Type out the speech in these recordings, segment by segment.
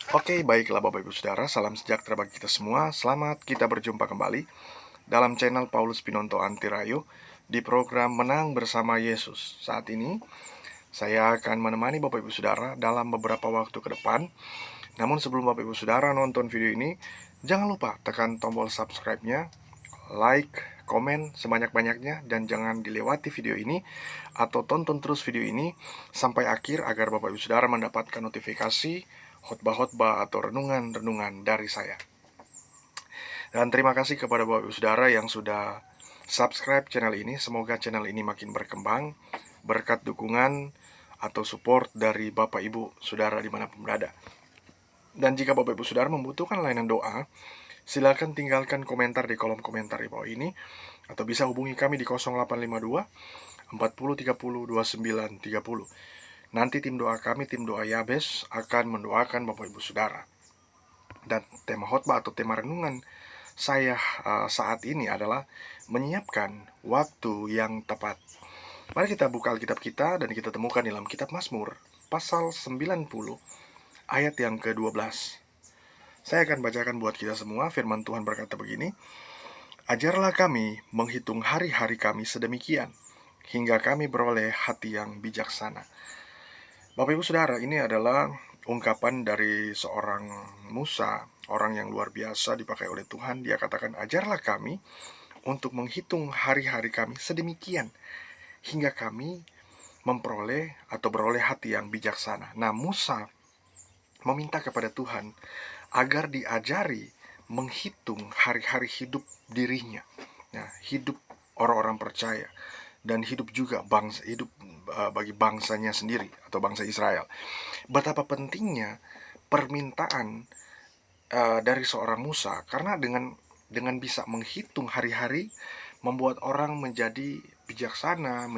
Oke, baiklah Bapak Ibu Saudara, salam sejahtera bagi kita semua. Selamat kita berjumpa kembali dalam channel Paulus Pinonto Antirayo di program Menang Bersama Yesus. Saat ini, saya akan menemani Bapak Ibu Saudara dalam beberapa waktu ke depan. Namun sebelum Bapak Ibu Saudara nonton video ini, jangan lupa tekan tombol subscribe-nya, like, komen sebanyak-banyaknya, dan jangan dilewati video ini atau tonton terus video ini sampai akhir agar Bapak Ibu Saudara mendapatkan notifikasi khotbah-khotbah atau renungan-renungan dari saya. Dan terima kasih kepada Bapak Ibu Saudara yang sudah subscribe channel ini. Semoga channel ini makin berkembang berkat dukungan atau support dari Bapak Ibu Saudara dimanapun berada. Dan jika Bapak Ibu Saudara membutuhkan layanan doa, silakan tinggalkan komentar di kolom komentar di bawah ini, atau bisa hubungi kami di 0852 40 30 29 30. Nanti tim doa kami, tim doa Yabes, akan mendoakan Bapak Ibu Saudara. Dan tema khotbah atau tema renungan saya saat ini adalah menyiapkan waktu yang tepat. Mari kita buka Alkitab kita dan kita temukan dalam kitab Mazmur pasal 90 ayat yang ke-12. Saya akan bacakan buat kita semua. Firman Tuhan berkata begini, "Ajarlah kami menghitung hari-hari kami sedemikian, hingga kami beroleh hati yang bijaksana." Bapak Ibu Saudara, ini adalah ungkapan dari seorang Musa, orang yang luar biasa dipakai oleh Tuhan. Dia katakan, "Ajarlah kami untuk menghitung hari-hari kami sedemikian, hingga kami memperoleh atau beroleh hati yang bijaksana." Nah, Musa meminta kepada Tuhan agar diajari menghitung hari-hari hidup dirinya, ya, hidup orang-orang percaya, dan hidup juga bagi bangsanya sendiri atau bangsa Israel. Betapa pentingnya permintaan dari seorang Musa, karena dengan bisa menghitung hari-hari membuat orang menjadi bijaksana,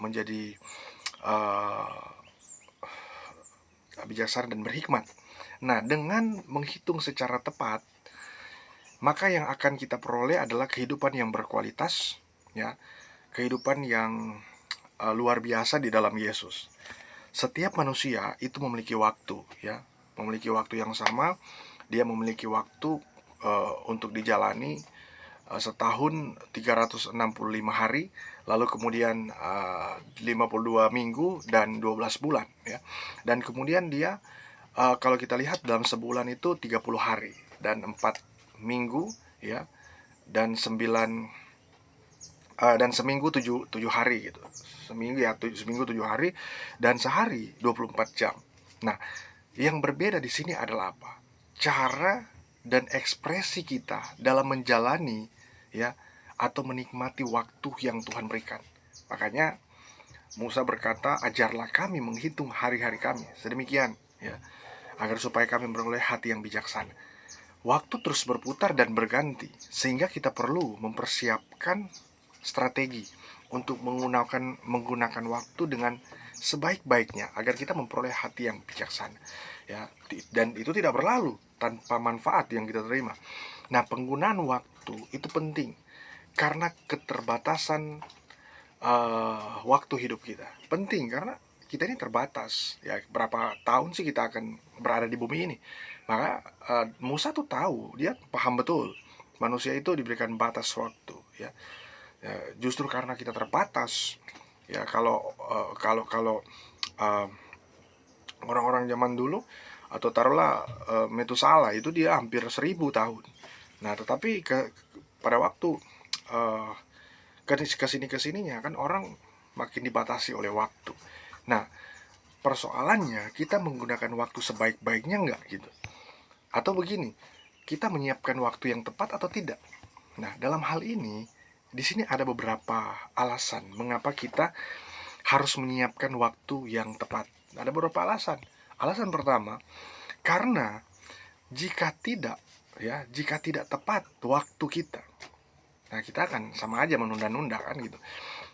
menjadi uh, bijaksana dan berhikmat. Nah, dengan menghitung secara tepat, maka yang akan kita peroleh adalah kehidupan yang berkualitas, ya, kehidupan yang luar biasa di dalam Yesus. Setiap manusia itu memiliki waktu, ya, memiliki waktu yang sama. Dia memiliki waktu untuk dijalani setahun 365 hari, lalu kemudian 52 minggu dan 12 bulan, ya. Dan kemudian dia kalau kita lihat dalam sebulan itu 30 hari dan 4 minggu, ya, dan 9 dan seminggu 7 hari gitu. Seminggu 7 hari dan sehari 24 jam. Nah, yang berbeda di sini adalah apa? Cara dan ekspresi kita dalam menjalani, ya, atau menikmati waktu yang Tuhan berikan. Makanya Musa berkata, "Ajarlah kami menghitung hari-hari kami sedemikian, ya, agar supaya kami beroleh hati yang bijaksana." Waktu terus berputar dan berganti, sehingga kita perlu mempersiapkan strategi untuk menggunakan waktu dengan sebaik-baiknya agar kita memperoleh hati yang bijaksana, ya. Dan itu tidak berlalu tanpa manfaat yang kita terima. Nah, penggunaan waktu itu penting karena keterbatasan waktu hidup kita. Penting karena kita ini terbatas, ya. Berapa tahun sih kita akan berada di bumi ini? Maka Musa tuh tahu, dia paham betul manusia itu diberikan batas waktu, ya. Ya, justru karena kita terbatas, ya, kalau orang-orang zaman dulu atau taruhlah Metusala itu dia hampir 1000 tahun. Nah, tetapi pada waktu uh, kesini kesininya kan orang makin dibatasi oleh waktu. Nah, persoalannya kita menggunakan waktu sebaik-baiknya enggak gitu. Atau begini, kita menyiapkan waktu yang tepat atau tidak. Nah, dalam hal ini di sini ada beberapa alasan mengapa kita harus menyiapkan waktu yang tepat. Ada beberapa alasan. Alasan pertama, karena jika tidak, ya, jika tidak tepat waktu kita, nah, kita akan sama aja menunda-nunda kan gitu.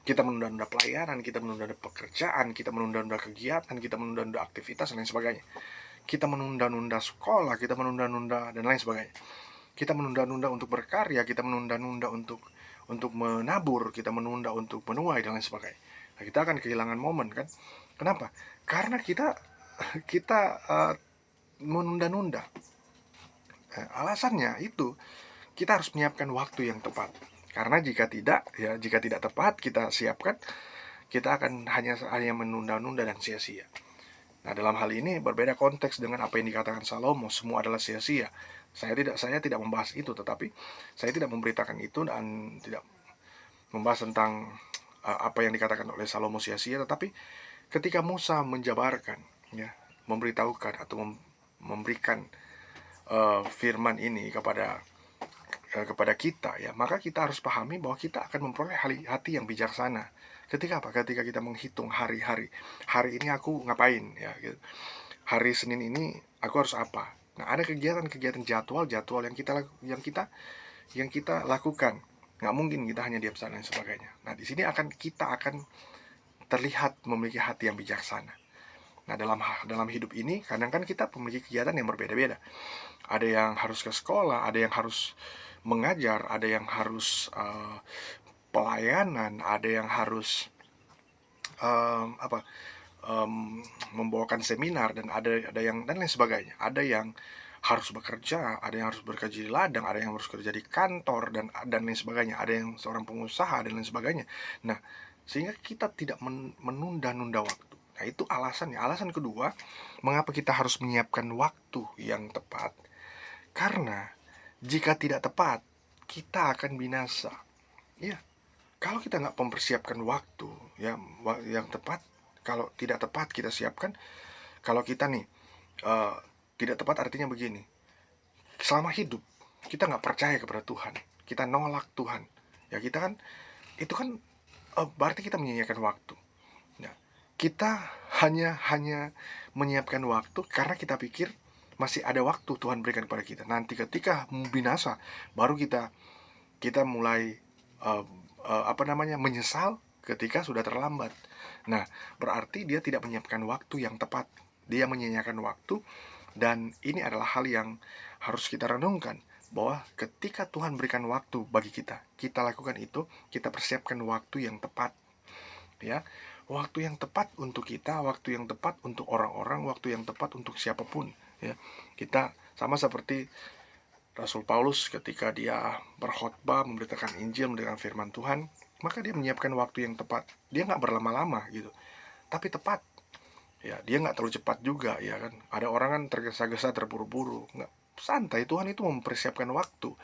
Kita menunda-nunda pelayanan, kita menunda-nunda pekerjaan, kita menunda-nunda kegiatan, kita menunda-nunda aktivitas dan lain sebagainya. Kita menunda-nunda sekolah, kita menunda-nunda dan lain sebagainya. Kita menunda-nunda untuk berkarya, kita menunda-nunda untuk menabur, kita menunda untuk menuai dan lain sebagainya. Nah, kita akan kehilangan momen kan? Kenapa? Karena kita kita menunda-nunda. Alasannya itu kita harus menyiapkan waktu yang tepat. Karena jika tidak tepat kita siapkan, kita akan hanya menunda-nunda dan sia-sia. Nah, dalam hal ini berbeda konteks dengan apa yang dikatakan Salomo, semua adalah sia-sia. Saya tidak membahas itu, tetapi saya tidak memberitakan itu dan tidak membahas tentang apa yang dikatakan oleh Salomo sia-sia, tetapi ketika Musa menjabarkan, ya, memberitahukan atau memberikan firman ini kepada kita, ya, maka kita harus pahami bahwa kita akan memperoleh hati yang bijaksana. Ketika apa? Ketika kita menghitung hari-hari. Hari ini aku ngapain, ya, gitu. Hari Senin ini aku harus apa? Nah, ada kegiatan-kegiatan jadwal yang kita lakukan. Nggak mungkin kita hanya diam sana dan sebagainya. Nah, di sini kita akan terlihat memiliki hati yang bijaksana. Nah, dalam hidup ini kadang kan kita memiliki kegiatan yang berbeda-beda. Ada yang harus ke sekolah, ada yang harus mengajar, ada yang harus pelayanan, ada yang harus membawakan seminar, dan ada yang dan lain sebagainya. Ada yang harus bekerja, ada yang harus bekerja di ladang, ada yang harus kerja di kantor dan lain sebagainya. Ada yang seorang pengusaha dan lain sebagainya. Nah, sehingga kita tidak menunda-nunda waktu. Nah, itu alasannya. Alasan kedua, mengapa kita harus menyiapkan waktu yang tepat? Karena jika tidak tepat, kita akan binasa. Ya, kalau kita nggak mempersiapkan waktu yang tepat, kalau tidak tepat kita siapkan, kalau kita nih tidak tepat artinya begini, selama hidup kita nggak percaya kepada Tuhan, kita nolak Tuhan, ya kita kan itu kan berarti kita menyia-nyiakan waktu. Nah, kita hanya menyiapkan waktu karena kita pikir masih ada waktu Tuhan berikan kepada kita. Nanti ketika binasa, baru kita mulai menyesal ketika sudah terlambat. Nah, berarti dia tidak menyiapkan waktu yang tepat. Dia menyia-nyiakan waktu, dan ini adalah hal yang harus kita renungkan, bahwa ketika Tuhan berikan waktu bagi kita lakukan itu, kita persiapkan waktu yang tepat. Ya, waktu yang tepat untuk kita, waktu yang tepat untuk orang-orang, waktu yang tepat untuk siapapun. Ya, kita sama seperti Rasul Paulus ketika dia berkhotbah, memberitakan Injil, memberitakan firman Tuhan, maka dia menyiapkan waktu yang tepat. Dia nggak berlama-lama gitu, tapi tepat. Ya, dia nggak terlalu cepat juga, ya kan. Ada orang kan tergesa-gesa, terburu-buru, nggak santai. Tuhan itu mempersiapkan waktu,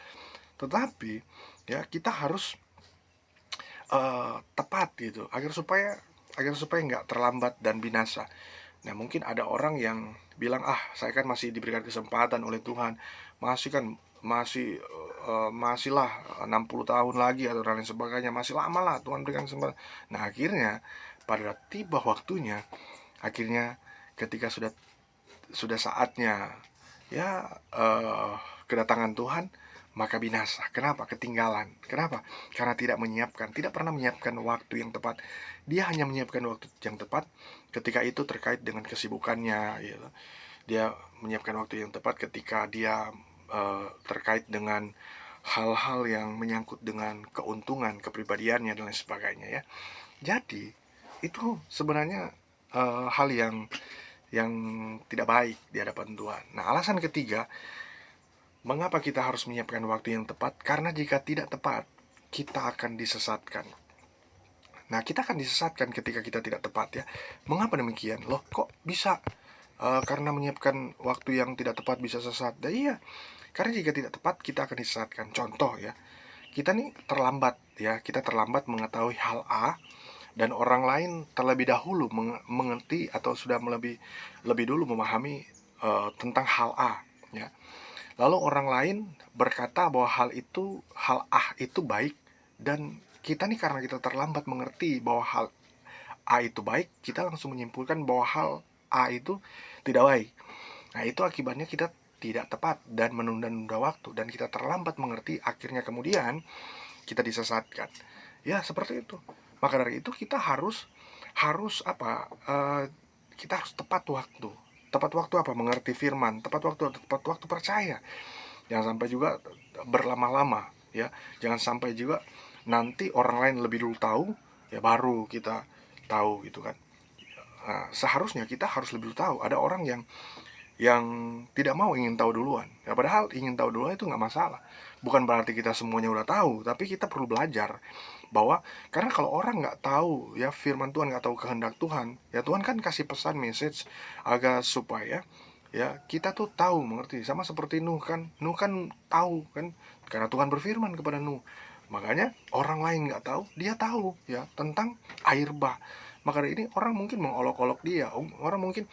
tetapi ya kita harus tepat gitu, agar supaya nggak terlambat dan binasa. Nah, mungkin ada orang yang bilang, saya kan masih diberikan kesempatan oleh Tuhan, masihlah 60 tahun lagi atau lain sebagainya, masih lama lah Tuhan berikan kesempatan. Nah, akhirnya pada tiba waktunya, akhirnya ketika sudah saatnya, ya, kedatangan Tuhan, maka binasa. Kenapa? Ketinggalan. Kenapa? Karena tidak pernah menyiapkan waktu yang tepat. Dia hanya menyiapkan waktu yang tepat ketika itu terkait dengan kesibukannya, gitu. Dia menyiapkan waktu yang tepat ketika dia terkait dengan hal-hal yang menyangkut dengan keuntungan kepribadiannya dan lain sebagainya, ya. Jadi itu sebenarnya hal yang tidak baik di hadapan Tuhan. Nah, alasan ketiga, mengapa kita harus menyiapkan waktu yang tepat? Karena jika tidak tepat, kita akan disesatkan. Nah, kita akan disesatkan ketika kita tidak tepat, ya. Mengapa demikian? Loh, kok bisa? Karena menyiapkan waktu yang tidak tepat bisa sesat. Nah, iya, karena jika tidak tepat, kita akan disesatkan. Contoh, ya, kita nih terlambat, ya. Kita terlambat mengetahui hal A, dan orang lain terlebih dahulu mengerti atau sudah lebih dulu memahami tentang hal A, ya. Lalu orang lain berkata bahwa hal A itu baik, dan kita nih karena kita terlambat mengerti bahwa hal A itu baik, kita langsung menyimpulkan bahwa hal A itu tidak baik. Nah, itu akibatnya kita tidak tepat dan menunda-nunda waktu, dan kita terlambat mengerti, akhirnya kemudian kita disesatkan. Ya, seperti itu. Maka dari itu kita harus kita harus tepat waktu. Tepat waktu apa? Mengerti firman. Tepat waktu percaya. Jangan sampai juga berlama-lama, ya. Jangan sampai juga nanti orang lain lebih dulu tahu, ya baru kita tahu, gitu kan. Nah, seharusnya kita harus lebih dulu tahu. Ada orang yang yang tidak mau ingin tahu duluan. Ya padahal ingin tahu duluan itu nggak masalah. Bukan berarti kita semuanya udah tahu, tapi kita perlu belajar bahwa karena kalau orang nggak tahu ya firman Tuhan, nggak tahu kehendak Tuhan, ya Tuhan kan kasih pesan message agar supaya ya kita tuh tahu mengerti. Sama seperti Nuh kan tahu kan karena Tuhan berfirman kepada Nuh. Makanya orang lain nggak tahu, dia tahu ya tentang air bah. Maka dari ini orang mungkin mengolok-olok dia, orang mungkin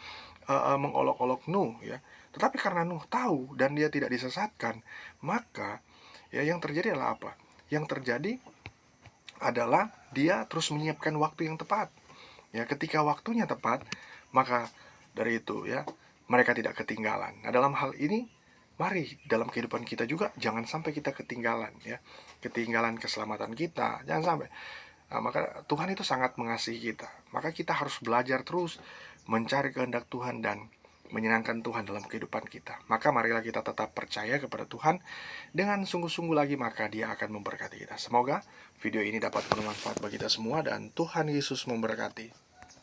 mengolok-olok Nuh ya. Tetapi karena Nuh tahu dan dia tidak disesatkan, maka ya yang terjadi adalah apa? Yang terjadi adalah dia terus menyiapkan waktu yang tepat. Ya, ketika waktunya tepat, maka dari itu ya, mereka tidak ketinggalan. Nah, dalam hal ini mari dalam kehidupan kita juga jangan sampai kita ketinggalan ya. Ketinggalan keselamatan kita, jangan sampai. Nah, maka Tuhan itu sangat mengasihi kita. Maka kita harus belajar terus mencari kehendak Tuhan dan menyenangkan Tuhan dalam kehidupan kita. Maka marilah kita tetap percaya kepada Tuhan dengan sungguh-sungguh lagi, maka Dia akan memberkati kita. Semoga video ini dapat bermanfaat bagi kita semua dan Tuhan Yesus memberkati.